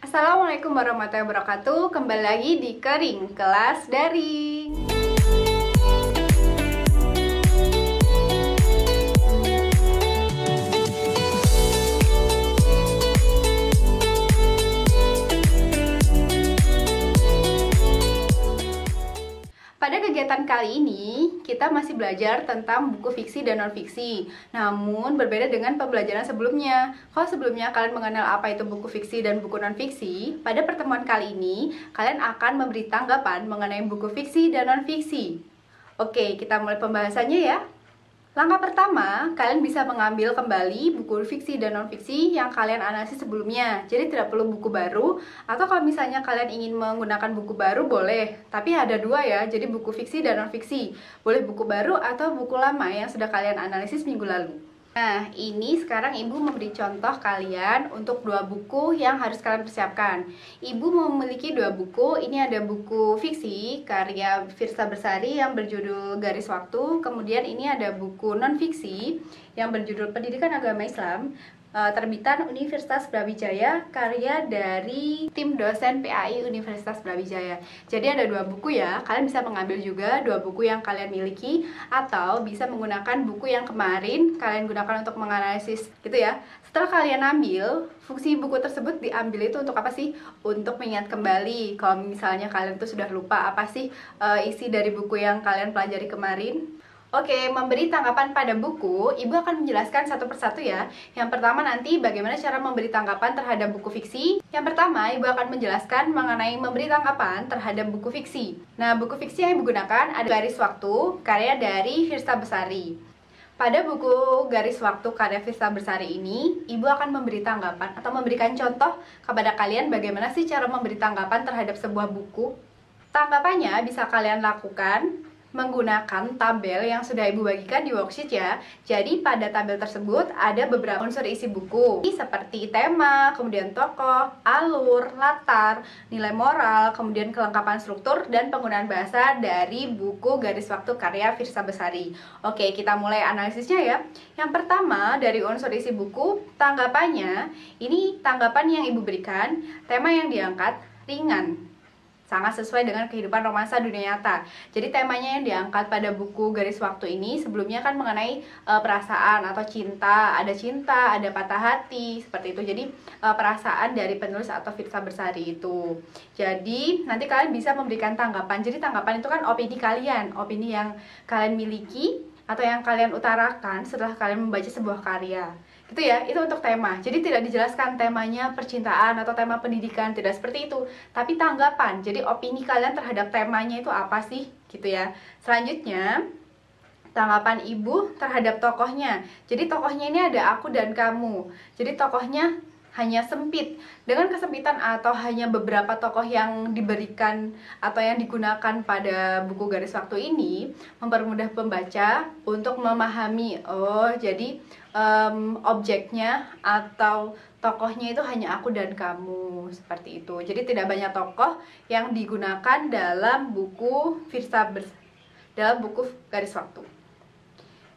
Assalamualaikum warahmatullahi wabarakatuh. Kembali lagi di Kering Kelas Daring. Pada kegiatan kali ini, kita masih belajar tentang buku fiksi dan non-fiksi. Namun, berbeda dengan pembelajaran sebelumnya. Kalau sebelumnya kalian mengenal apa itu buku fiksi dan buku non-fiksi, pada pertemuan kali ini, kalian akan memberi tanggapan mengenai buku fiksi dan non-fiksi. Oke, kita mulai pembahasannya ya. Langkah pertama, kalian bisa mengambil kembali buku fiksi dan non-fiksi yang kalian analisis sebelumnya. Jadi tidak perlu buku baru, atau kalau misalnya kalian ingin menggunakan buku baru boleh. Tapi ada dua ya, jadi buku fiksi dan non-fiksi. Boleh buku baru atau buku lama yang sudah kalian analisis minggu lalu. Nah, ini sekarang Ibu memberi contoh kalian untuk dua buku yang harus kalian persiapkan. Ibu memiliki dua buku. Ini ada buku fiksi karya Firsa Bersari yang berjudul Garis Waktu. Kemudian ini ada buku non-fiksi yang berjudul Pendidikan Agama Islam, terbitan Universitas Brawijaya, karya dari tim dosen PAI Universitas Brawijaya. Jadi ada dua buku ya, kalian bisa mengambil juga dua buku yang kalian miliki, atau bisa menggunakan buku yang kemarin kalian gunakan untuk menganalisis gitu ya. Setelah kalian ambil, fungsi buku tersebut diambil itu untuk apa sih? Untuk mengingat kembali kalau misalnya kalian tuh sudah lupa apa sih isi dari buku yang kalian pelajari kemarin. Oke, memberi tanggapan pada buku, Ibu akan menjelaskan satu persatu ya. Yang pertama nanti bagaimana cara memberi tanggapan terhadap buku fiksi. Yang pertama, Ibu akan menjelaskan mengenai memberi tanggapan terhadap buku fiksi. Nah, buku fiksi yang Ibu gunakan ada Garis Waktu, karya dari Firsa Bersari. Pada buku Garis Waktu karya Firsa Bersari ini, Ibu akan memberi tanggapan atau memberikan contoh kepada kalian bagaimana sih cara memberi tanggapan terhadap sebuah buku. Tanggapannya bisa kalian lakukan menggunakan tabel yang sudah Ibu bagikan di worksheet ya. Jadi pada tabel tersebut ada beberapa unsur isi buku seperti tema, kemudian tokoh, alur, latar, nilai moral, kemudian kelengkapan struktur dan penggunaan bahasa dari buku Garis Waktu karya Firsa Bersari. Oke, kita mulai analisisnya ya. Yang pertama dari unsur isi buku, tanggapannya, ini tanggapan yang Ibu berikan, tema yang diangkat ringan, sangat sesuai dengan kehidupan romansa dunia nyata. Jadi temanya yang diangkat pada buku Garis Waktu ini sebelumnya kan mengenai perasaan atau cinta, ada patah hati, seperti itu. Jadi perasaan dari penulis atau Firsa Bersari itu. Jadi nanti kalian bisa memberikan tanggapan. Jadi tanggapan itu kan opini kalian, opini yang kalian miliki atau yang kalian utarakan setelah kalian membaca sebuah karya. Gitu ya, itu untuk tema. Jadi tidak dijelaskan temanya percintaan atau tema pendidikan, tidak seperti itu. Tapi tanggapan, jadi opini kalian terhadap temanya itu apa sih? Gitu ya. Selanjutnya, tanggapan Ibu terhadap tokohnya. Jadi tokohnya ini ada aku dan kamu. Jadi tokohnya hanya sempit. Dengan kesempitan atau hanya beberapa tokoh yang diberikan atau yang digunakan pada buku Garis Waktu ini mempermudah pembaca untuk memahami, oh jadi objeknya atau tokohnya itu hanya aku dan kamu, seperti itu. Jadi tidak banyak tokoh yang digunakan dalam buku dalam buku Garis Waktu.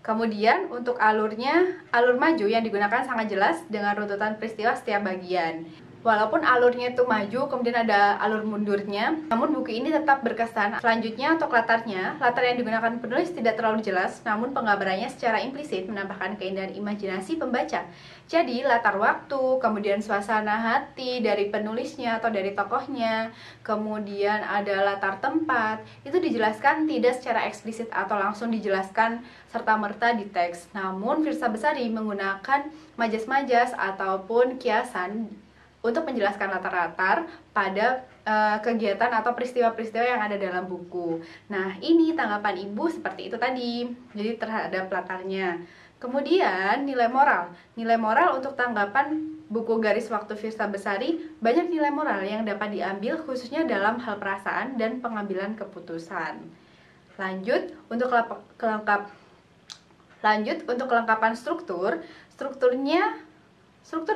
Kemudian untuk alurnya, alur maju yang digunakan sangat jelas dengan runtutan peristiwa setiap bagian. Walaupun alurnya itu maju, kemudian ada alur mundurnya, namun buku ini tetap berkesan. Selanjutnya untuk latarnya, latar yang digunakan penulis tidak terlalu jelas, namun penggambarannya secara implisit menambahkan keindahan imajinasi pembaca. Jadi latar waktu, kemudian suasana hati dari penulisnya atau dari tokohnya, kemudian ada latar tempat, itu dijelaskan tidak secara eksplisit atau langsung dijelaskan serta-merta di teks. Namun Firsa Bersari menggunakan majas-majas ataupun kiasan untuk menjelaskan latar-latar pada kegiatan atau peristiwa-peristiwa yang ada dalam buku. Nah, ini tanggapan Ibu seperti itu tadi, jadi terhadap latarnya. Kemudian nilai moral. Nilai moral untuk tanggapan buku Garis Waktu Firsa Bersari, banyak nilai moral yang dapat diambil khususnya dalam hal perasaan dan pengambilan keputusan. Lanjut untuk kelengkapan struktur. Struktur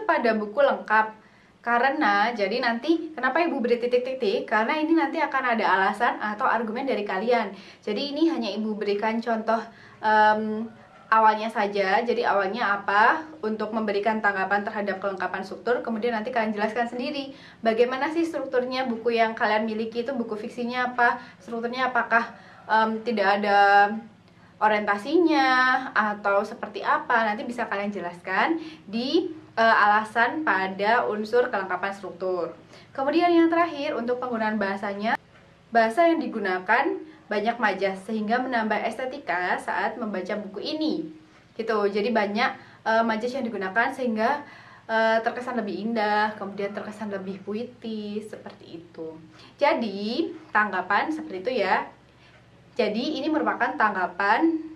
pada buku lengkap. Karena, jadi nanti kenapa Ibu beri titik-titik? Karena ini nanti akan ada alasan atau argumen dari kalian. Jadi ini hanya Ibu berikan contoh awalnya saja. Jadi awalnya apa? Untuk memberikan tanggapan terhadap kelengkapan struktur, kemudian nanti kalian jelaskan sendiri bagaimana sih strukturnya buku yang kalian miliki itu, buku fiksinya apa, strukturnya apakah tidak ada orientasinya atau seperti apa. Nanti bisa kalian jelaskan di alasan pada unsur kelengkapan struktur. Kemudian yang terakhir, untuk penggunaan bahasanya, bahasa yang digunakan banyak majas sehingga menambah estetika saat membaca buku ini. Gitu. Jadi banyak majas yang digunakan sehingga terkesan lebih indah, kemudian terkesan lebih puitis, seperti itu. Jadi, tanggapan seperti itu ya. Jadi, ini merupakan tanggapan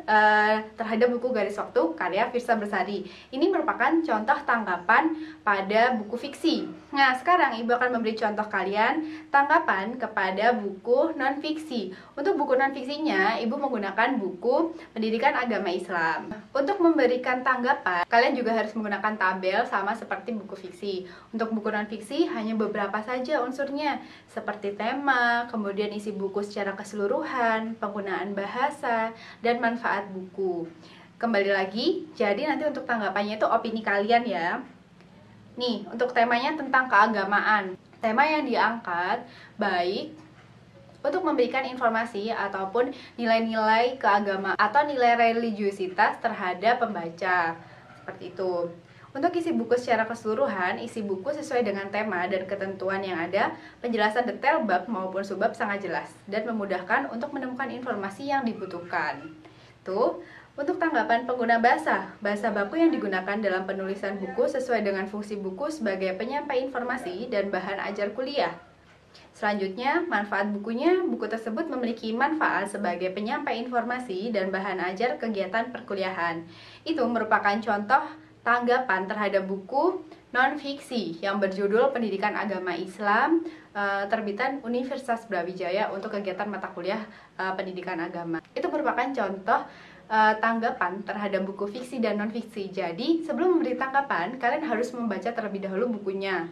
terhadap buku Garis Waktu karya Firsa Bersari. Ini merupakan contoh tanggapan pada buku fiksi. Nah, sekarang Ibu akan memberi contoh kalian tanggapan kepada buku non-fiksi. Untuk buku non-fiksinya, Ibu menggunakan buku Pendidikan Agama Islam. Untuk memberikan tanggapan, kalian juga harus menggunakan tabel sama seperti buku fiksi. Untuk buku non-fiksi, hanya beberapa saja unsurnya, seperti tema, kemudian isi buku secara keseluruhan, penggunaan bahasa, dan manfaat buku. Kembali lagi, jadi nanti untuk tanggapannya itu opini kalian ya. Nih, untuk temanya tentang keagamaan. Tema yang diangkat baik untuk memberikan informasi ataupun nilai-nilai keagamaan atau nilai religiusitas terhadap pembaca. Seperti itu. Untuk isi buku secara keseluruhan, isi buku sesuai dengan tema dan ketentuan yang ada, penjelasan detail bab maupun subbab sangat jelas dan memudahkan untuk menemukan informasi yang dibutuhkan. Tuh, untuk tanggapan pengguna bahasa, bahasa baku yang digunakan dalam penulisan buku sesuai dengan fungsi buku sebagai penyampai informasi dan bahan ajar kuliah. Selanjutnya, manfaat bukunya, buku tersebut memiliki manfaat sebagai penyampai informasi dan bahan ajar kegiatan perkuliahan. Itu merupakan contoh tanggapan terhadap buku non-fiksi yang berjudul Pendidikan Agama Islam, terbitan Universitas Brawijaya untuk kegiatan mata kuliah pendidikan agama. Itu merupakan contoh tanggapan terhadap buku fiksi dan non-fiksi. Jadi, sebelum memberi tanggapan, kalian harus membaca terlebih dahulu bukunya.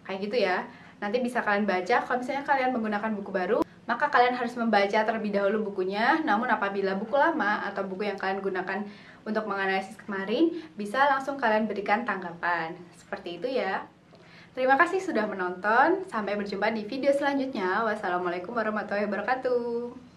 Kayak gitu ya. Nanti bisa kalian baca, kalau misalnya kalian menggunakan buku baru, maka kalian harus membaca terlebih dahulu bukunya. Namun apabila buku lama atau buku yang kalian gunakan untuk menganalisis kemarin, bisa langsung kalian berikan tanggapan. Seperti itu ya. Terima kasih sudah menonton. Sampai berjumpa di video selanjutnya. Wassalamualaikum warahmatullahi wabarakatuh.